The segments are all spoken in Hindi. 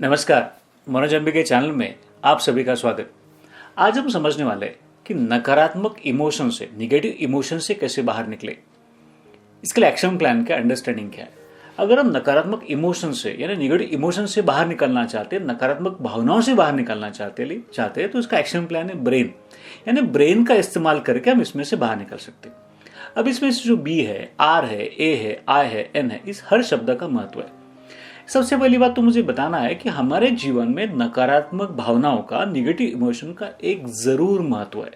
नमस्कार। मनोरंजन के चैनल में आप सभी का स्वागत। आज हम समझने वाले हैं कि नकारात्मक इमोशन से, निगेटिव इमोशन से कैसे बाहर निकले। इसके लिए एक्शन प्लान का अंडरस्टैंडिंग क्या है। अगर हम नकारात्मक इमोशन से यानी निगेटिव इमोशन से बाहर निकलना चाहते हैं, नकारात्मक भावनाओं से बाहर निकलना चाहते हैं तो इसका एक्शन प्लान है ब्रेन, यानी ब्रेन का इस्तेमाल करके हम इसमें से बाहर निकल सकते हैं। अब इसमें से जो बी है, आर है, ए है, आई है, एन है, इस हर शब्द का महत्व है। सबसे पहली बात तो मुझे बताना है कि हमारे जीवन में नकारात्मक भावनाओं का, निगेटिव इमोशन का एक जरूर महत्व है।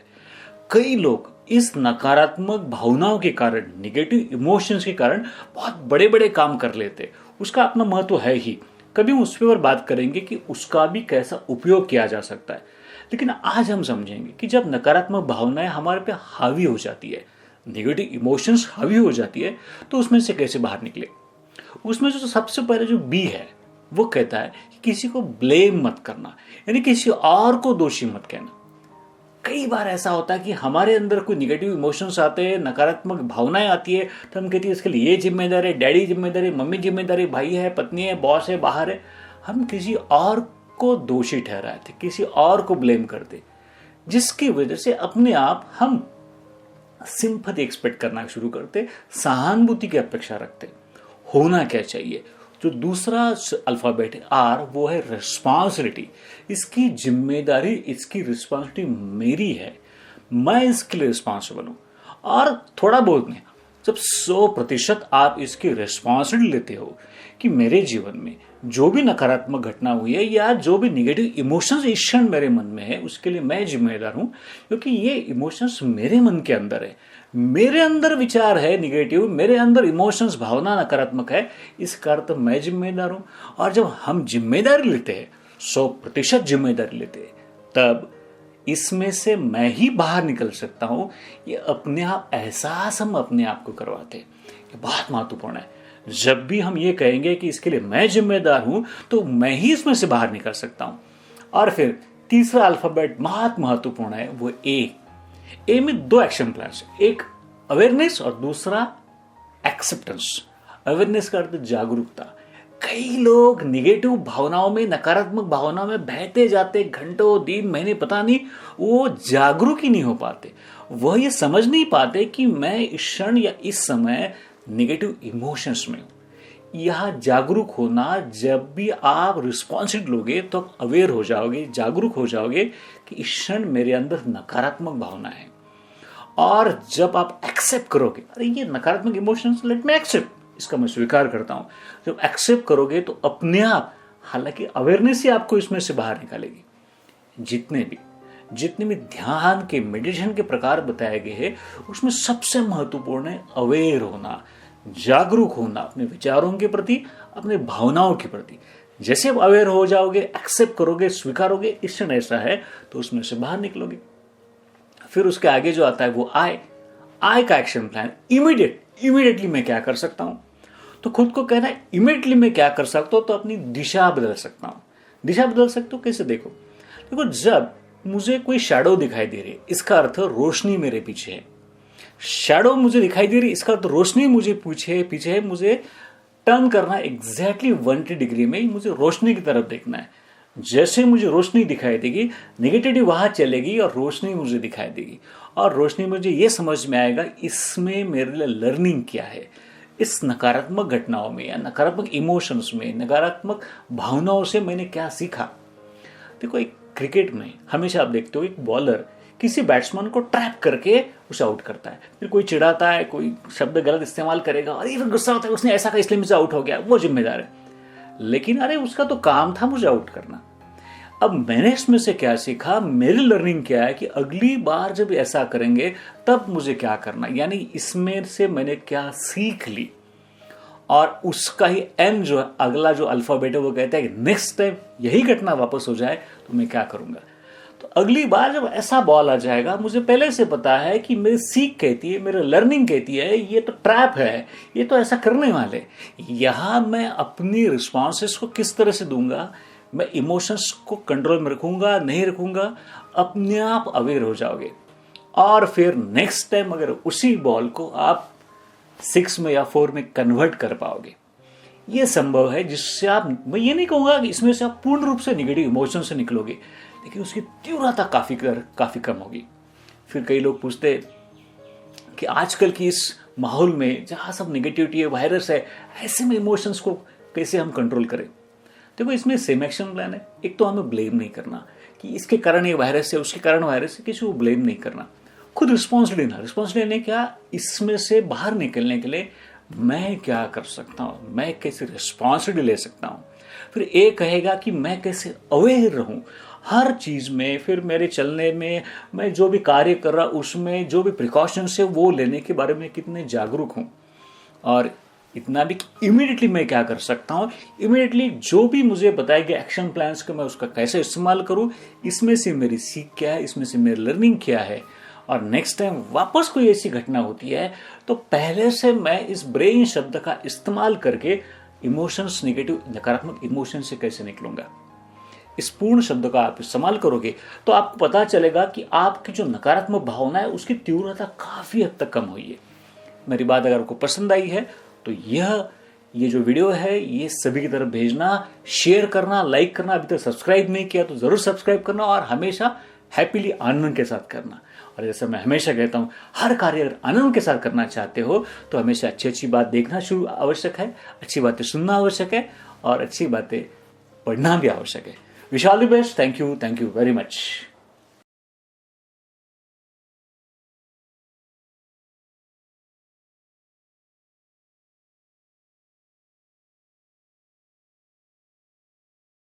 कई लोग इस नकारात्मक भावनाओं के कारण, निगेटिव इमोशंस के कारण बहुत बड़े बड़े काम कर लेते हैं। उसका अपना महत्व है ही, कभी हम उस पर बात करेंगे कि उसका भी कैसा उपयोग किया जा सकता है। लेकिन आज हम समझेंगे कि जब नकारात्मक भावनाएं हमारे पे हावी हो जाती है, निगेटिव इमोशंस हावी हो जाती है, तो उसमें से कैसे बाहर निकले। उसमें जो सबसे पहले जो बी है वो कहता है कि किसी को ब्लेम मत करना, यानी किसी और को दोषी मत कहना। कई बार ऐसा होता है कि हमारे अंदर कोई निगेटिव इमोशंस आते हैं, नकारात्मक भावनाएं आती है, तो हम कहते हैं इसके लिए ये जिम्मेदार है, डैडी जिम्मेदार है, मम्मी जिम्मेदार है, भाई है, पत्नी है, बॉस है, बाहर है। हम किसी और को दोषी ठहराते, किसी और को ब्लेम करते, जिसकी वजह से अपने आप हम सिंपैथी एक्सपेक्ट करना शुरू करते, सहानुभूति की अपेक्षा रखते। होना क्या चाहिए, जो दूसरा अल्फाबेट है आर, वो है रिस्पॉन्सिबिलिटी। इसकी जिम्मेदारी, इसकी रिस्पॉन्सिबिलिटी मेरी है, मैं इसके लिए रिस्पॉन्सिबल हूं। और थोड़ा बहुत नहीं, जब 100% आप इसकी रिस्पॉन्सिबिलिटी लेते हो कि मेरे जीवन में जो भी नकारात्मक घटना हुई है या जो भी निगेटिव इमोशंस इस क्षण मेरे मन में है, उसके लिए मैं जिम्मेदार हूं, क्योंकि ये इमोशंस मेरे मन के अंदर है, मेरे अंदर विचार है निगेटिव, मेरे अंदर इमोशंस, भावना नकारात्मक है, इसका अर्थ मैं जिम्मेदार हूं। और जब हम जिम्मेदारी लेते हैं, 100% जिम्मेदारी लेते हैं, तब इसमें से मैं ही बाहर निकल सकता हूं। ये अपने आप एहसास हम अपने आप को करवाते हैं। ये बहुत महत्वपूर्ण है। जब भी हम ये कहेंगे कि इसके लिए मैं जिम्मेदार हूं, तो मैं ही इसमें से बाहर निकल सकता हूं। और फिर तीसरा अल्फाबेट बहुत महत्वपूर्ण है, वो ए में 2 एक्शन प्लान्स, एक अवेयरनेस और दूसरा एक्सेप्टेंस। अवेयरनेस का अर्थ जागरूकता। कई लोग निगेटिव भावनाओं में, नकारात्मक भावनाओं में बहते जाते, घंटों, दिन, महीने, पता नहीं, वो जागरूक ही नहीं हो पाते। वह ये समझ नहीं पाते कि मैं इस क्षण या इस समय निगेटिव इमोशंस में हूं। यह जागरूक होना, जब भी आप रिस्पॉन्सिबिलिटी लोगे तो आप अवेयर हो जाओगे, जागरूक हो जाओगे कि इस क्षण मेरे अंदर नकारात्मक भावना है। और जब आप एक्सेप्ट करोगे, अरे ये नकारात्मक इमोशंस, लेट मी एक्सेप्ट, इसका मैं स्वीकार करता हूं, जब एक्सेप्ट करोगे तो अपने आप, हालांकि अवेयरनेस ही आपको इसमें से बाहर निकालेगी। जितने भी ध्यान के, मेडिटेशन के प्रकार बताए गए हैं, उसमें सबसे महत्वपूर्ण है अवेयर होना, जागरूक होना अपने विचारों के प्रति, अपने भावनाओं के प्रति। जैसे आप अवेयर हो जाओगे, एक्सेप्ट करोगे, स्वीकारोगे इस क्षण ऐसा है, तो उसमें से बाहर निकलोगे। फिर उसके आगे जो आता है वो आई का एक्शन प्लान। इमीडिएटली मैं क्या कर सकता हूं, तो खुद को कहना है इमीडिएटली मैं क्या कर सकता हूं, तो अपनी दिशा बदल सकता हूं। दिशा बदल सकते हो कैसे, देखो जब मुझे कोई शैडो दिखाई दे रही है, इसका अर्थ रोशनी मेरे पीछे है। शैडो मुझे दिखाई दे रही है, इसका अर्थ रोशनी मुझे पीछे है। मुझे टर्न करना एग्जैक्टली 180 डिग्री में, मुझे रोशनी की तरफ देखना है। जैसे मुझे रोशनी दिखाई देगी, नेगेटिविटी वहां चलेगी और रोशनी मुझे दिखाई देगी। और रोशनी मुझे यह समझ में आएगा इसमें मेरे लिए लर्निंग क्या है, इस नकारात्मक घटनाओं में या नकारात्मक इमोशंस में, नकारात्मक भावनाओं से मैंने क्या सीखा। देखो, एक क्रिकेट में हमेशा आप देखते हो, एक बॉलर किसी बैट्समैन को ट्रैप करके उसे आउट करता है। फिर कोई चिढ़ाता है, कोई शब्द गलत इस्तेमाल करेगा, अरे फिर गुस्सा होता है, उसने ऐसा कहा इसलिए मुझे आउट हो गया, वो जिम्मेदार है। लेकिन अरे उसका तो काम था मुझे आउट करना। अब मैंने इसमें से क्या सीखा, मेरी लर्निंग क्या है कि अगली बार जब ऐसा करेंगे तब मुझे क्या करना, यानी इसमें से मैंने क्या सीख ली। और उसका ही एन जो है, अगला जो अल्फाबेट है, वो कहता है कि नेक्स्ट टाइम यही घटना वापस हो जाए तो मैं क्या करूंगा। तो अगली बार जब ऐसा बॉल आ जाएगा, मुझे पहले से पता है कि मेरी सीख कहती है, मेरी लर्निंग कहती है ये तो ट्रैप है, ये तो ऐसा करने वाले। यहां मैं अपनी रिस्पॉन्सेस को किस तरह से दूंगा, मैं इमोशंस को कंट्रोल में रखूंगा, नहीं रखूंगा, अपने आप अवेयर हो जाओगे। और फिर नेक्स्ट टाइम अगर उसी बॉल को आप 6 में या 4 में कन्वर्ट कर पाओगे। ये संभव है, जिससे आप, मैं ये नहीं कहूँगा कि इसमें से आप पूर्ण रूप से निगेटिव इमोशन से निकलोगे, लेकिन उसकी तीव्रता काफ़ी कम होगी। फिर कई लोग पूछते कि आजकल की इस माहौल में जहाँ सब निगेटिविटी है, वायरस है, ऐसे में इमोशंस को कैसे हम कंट्रोल करें? देखो, इसमें सेम एक्शन प्लान है। एक तो हमें ब्लेम नहीं करना कि इसके कारण ये वायरस है, उसके कारण वायरस है, किसी को ब्लेम नहीं करना। खुद रिस्पॉन्स लेने क्या, इसमें से बाहर निकलने के लिए मैं क्या कर सकता हूँ, मैं कैसे रिस्पॉन्सिबिलिटी ले सकता हूँ। फिर एक कहेगा कि मैं कैसे अवेयर रहूँ हर चीज़ में, फिर मेरे चलने में, मैं जो भी कार्य कर रहा उसमें जो भी प्रिकॉशंस है वो लेने के बारे में कितने जागरूक हूँ। और इतना भी कि इमीडिएटली मैं क्या कर सकता हूँ, इमीडिएटली जो भी मुझे बताए गए एक्शन प्लान्स को मैं उसका कैसे इस्तेमाल करूँ, इसमें से मेरी सीख क्या है, इसमें से मेरी लर्निंग क्या है। और नेक्स्ट टाइम वापस कोई ऐसी घटना होती है तो पहले से मैं इस ब्रेन शब्द का इस्तेमाल करके इमोशंस, नेगेटिव नकारात्मक इमोशन से कैसे निकलूंगा, इस पूर्ण शब्द का आप इस्तेमाल करोगे तो आपको पता चलेगा कि आपकी जो नकारात्मक भावना है उसकी तीव्रता काफ़ी हद तक कम हुई है। मेरी बात अगर आपको पसंद आई है तो ये जो वीडियो है ये सभी की तरफ भेजना, शेयर करना, लाइक करना। अभी तक सब्सक्राइब नहीं किया तो ज़रूर सब्सक्राइब करना और हमेशा हैप्पीली, आनंद के साथ करना। और जैसे मैं हमेशा कहता हूँ, हर कार्य अगर आनंद के साथ करना चाहते हो तो हमेशा अच्छी बात देखना शुरू आवश्यक है, अच्छी बातें सुनना आवश्यक है और अच्छी बातें पढ़ना भी आवश्यक है। Wish all the best. Thank you very much.